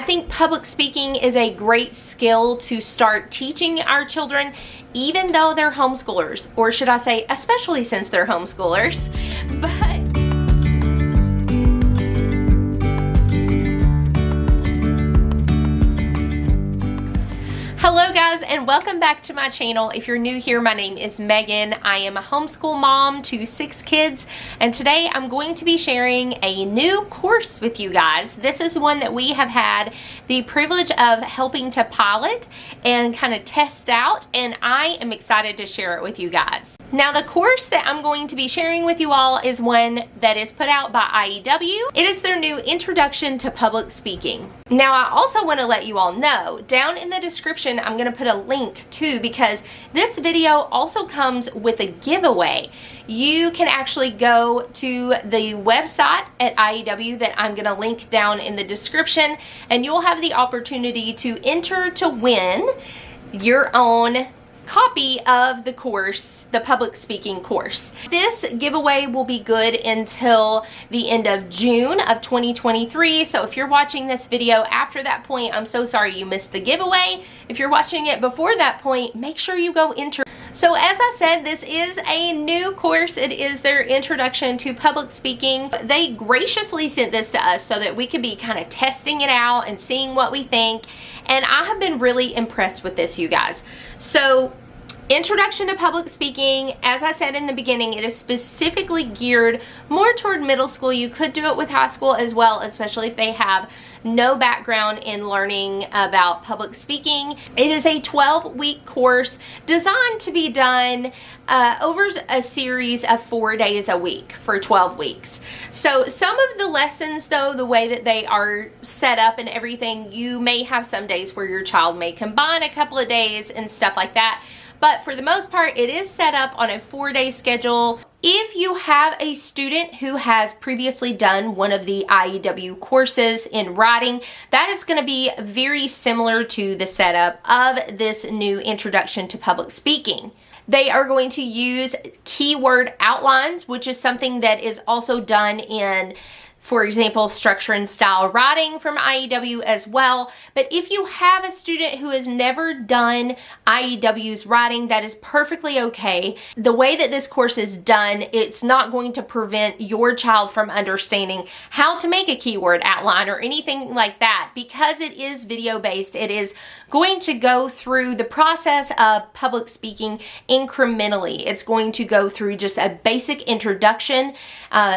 think public speaking is a great skill to start teaching our children, even though they're homeschoolers, or should I say, especially since they're homeschoolers. But hello guys, and welcome back to my channel. If you're new here, my name is Megan. I am a homeschool mom to 6 kids, and today I'm going to be sharing a new course with you guys. This is one that we have had the privilege of helping to pilot and kind of test out, and I am excited to share it with you guys. Now, the course that I'm going to be sharing with you all is one that is put out by IEW. It is their new Introduction to Public Speaking. Now, I also want to let you all know, down in the description, I'm going to put a link too, because this video also comes with a giveaway. You can actually go to the website at IEW that I'm going to link down in the description, and you'll have the opportunity to enter to win your own copy of the course, the public speaking course. This giveaway will be good until the end of June of 2023. So if you're watching this video after that point, I'm so sorry you missed the giveaway. If you're watching it before that point, make sure you go enter. So as I said, this is a new course. It is their Introduction to Public Speaking. They graciously sent this to us so that we could be kind of testing it out and seeing what we think. And I have been really impressed with this, you guys. So, Introduction to Public Speaking, as I said in the beginning, it is specifically geared more toward middle school. You could do it with high school as well, especially if they have no background in learning about public speaking. It is a 12-week course designed to be done over a series of 4 days a week for 12 weeks. So some of the lessons, though, the way that they are set up and everything, you may have some days where your child may combine a couple of days and stuff like that. But for the most part, it is set up on a 4-day schedule. If you have a student who has previously done one of the IEW courses in writing, that is going to be very similar to the setup of this new Introduction to Public Speaking. They are going to use keyword outlines, which is something that is also done in, for example, structure and style writing from IEW as well. But if you have a student who has never done IEW's writing, that is perfectly okay. The way that this course is done, it's not going to prevent your child from understanding how to make a keyword outline or anything like that. Because it is video based, it is going to go through the process of public speaking incrementally. It's going to go through just a basic introduction,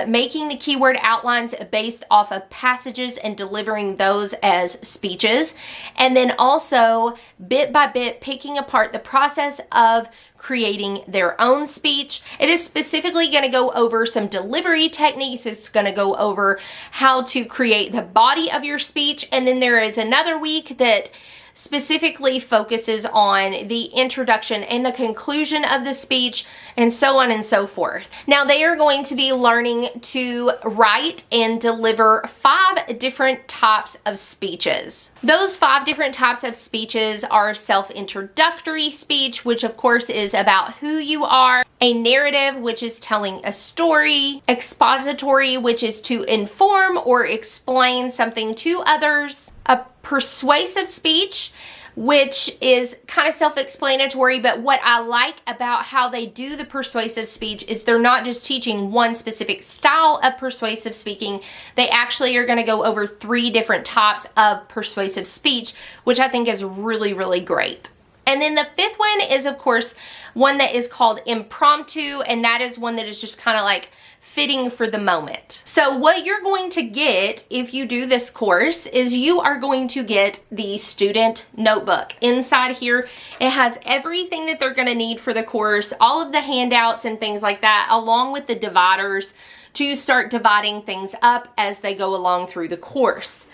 making the keyword outlines based off of passages and delivering those as speeches, and then also bit by bit picking apart the process of creating their own speech. It is specifically going to go over some delivery techniques. It's going to go over how to create the body of your speech, and then there is another week that specifically focuses on the introduction and the conclusion of the speech, and so on and so forth. Now, they are going to be learning to write and deliver 5 different types of speeches. Those 5 different types of speeches are self-introductory speech, which of course is about who you are; a narrative, which is telling a story; expository, which is to inform or explain something to others; a persuasive speech, which is kind of self-explanatory, but what I like about how they do the persuasive speech is they're not just teaching one specific style of persuasive speaking. They actually are going to go over 3 different types of persuasive speech, which I think is really, really great. And then the 5th one is, of course, one that is called impromptu, and that is one that is just kind of like fitting for the moment. So what you're going to get if you do this course is you are going to get the student notebook. Inside here, it has everything that they're going to need for the course, all of the handouts and things like that, along with the dividers to start dividing things up as they go along through the course.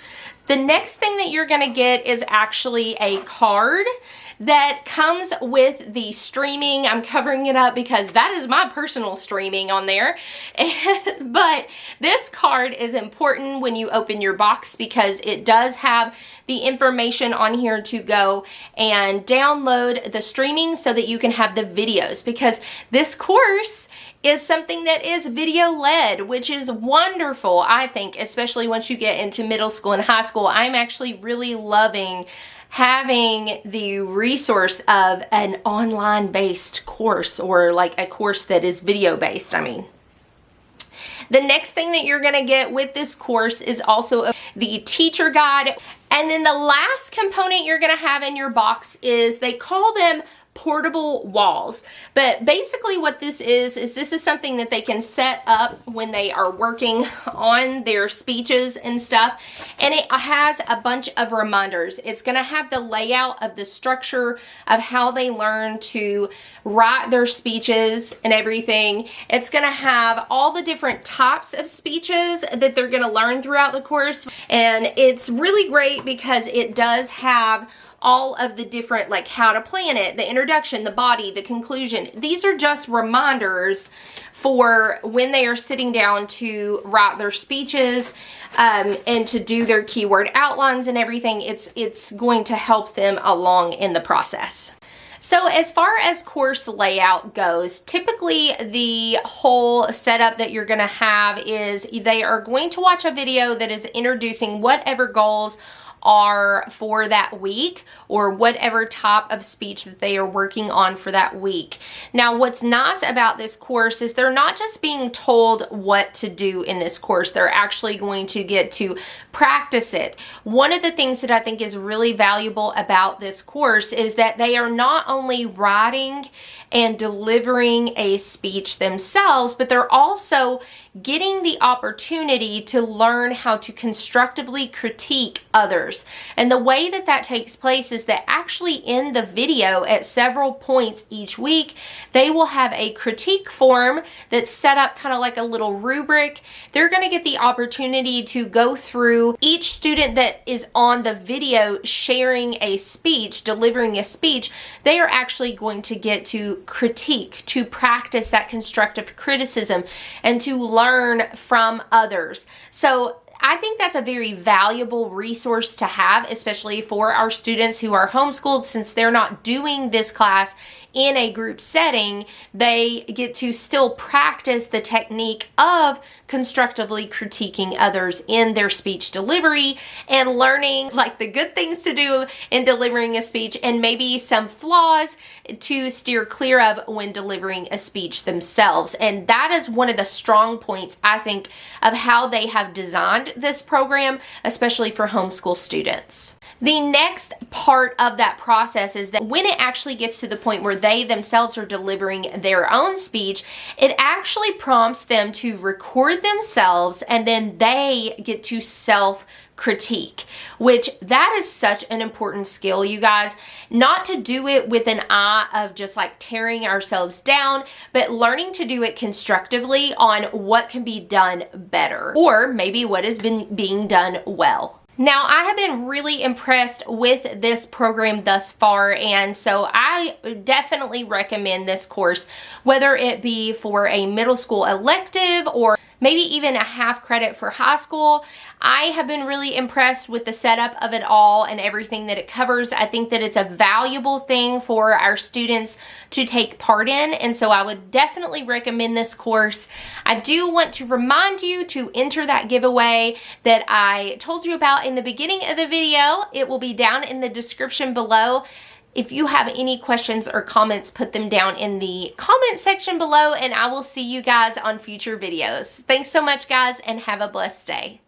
The next thing that you're going to get is actually a card that comes with the streaming. I'm covering it up because that is my personal streaming on there. But this card is important when you open your box because it does have the information on here to go and download the streaming so that you can have the videos, because this course is something that is video led, which is wonderful, I think, especially once you get into middle school and high school. I'm actually really loving having the resource of an online based course, or like a course that is video based, I mean. The next thing that you're going to get with this course is also the teacher guide. And then the last component you're going to have in your box is, they call them portable walls. But basically what this is this is something that they can set up when they are working on their speeches and stuff. And it has a bunch of reminders. It's going to have the layout of the structure of how they learn to write their speeches and everything. It's going to have all the different types of speeches that they're going to learn throughout the course. And it's really great because it does have all of the different, like how to plan it, the introduction, the body, the conclusion. These are just reminders for when they are sitting down to write their speeches and to do their keyword outlines and everything. It's going to help them along in the process. So as far as course layout goes, typically the whole setup that you're going to have is they are going to watch a video that is introducing whatever goals are for that week, or whatever type of speech that they are working on for that week. Now, what's nice about this course is they're not just being told what to do in this course, they're actually going to get to practice it. One of the things that I think is really valuable about this course is that they are not only writing and delivering a speech themselves, but they're also getting the opportunity to learn how to constructively critique others. And the way that that takes place is that actually in the video at several points each week, they will have a critique form that's set up kind of like a little rubric. They're going to get the opportunity to go through each student that is on the video sharing a speech, delivering a speech. They are actually going to get to critique, to practice that constructive criticism, and to learn from others. So I think that's a very valuable resource to have, especially for our students who are homeschooled, since they're not doing this class in a group setting. They get to still practice the technique of constructively critiquing others in their speech delivery and learning like the good things to do in delivering a speech, and maybe some flaws to steer clear of when delivering a speech themselves. And that is one of the strong points, I think, of how they have designed this program, especially for homeschool students. The next part of that process is that when it actually gets to the point where they themselves are delivering their own speech, it actually prompts them to record themselves, and then they get to self-critique, which that is such an important skill, you guys. Not to do it with an eye of just like tearing ourselves down, but learning to do it constructively on what can be done better, or maybe what has been being done well. Now, I have been really impressed with this program thus far, and so I definitely recommend this course, whether it be for a middle school elective or maybe even a half credit for high school. I have been really impressed with the setup of it all and everything that it covers. I think that it's a valuable thing for our students to take part in, and so I would definitely recommend this course. I do want to remind you to enter that giveaway that I told you about in the beginning of the video. It will be down in the description below. If you have any questions or comments, put them down in the comment section below, and I will see you guys on future videos. Thanks so much, guys, and have a blessed day.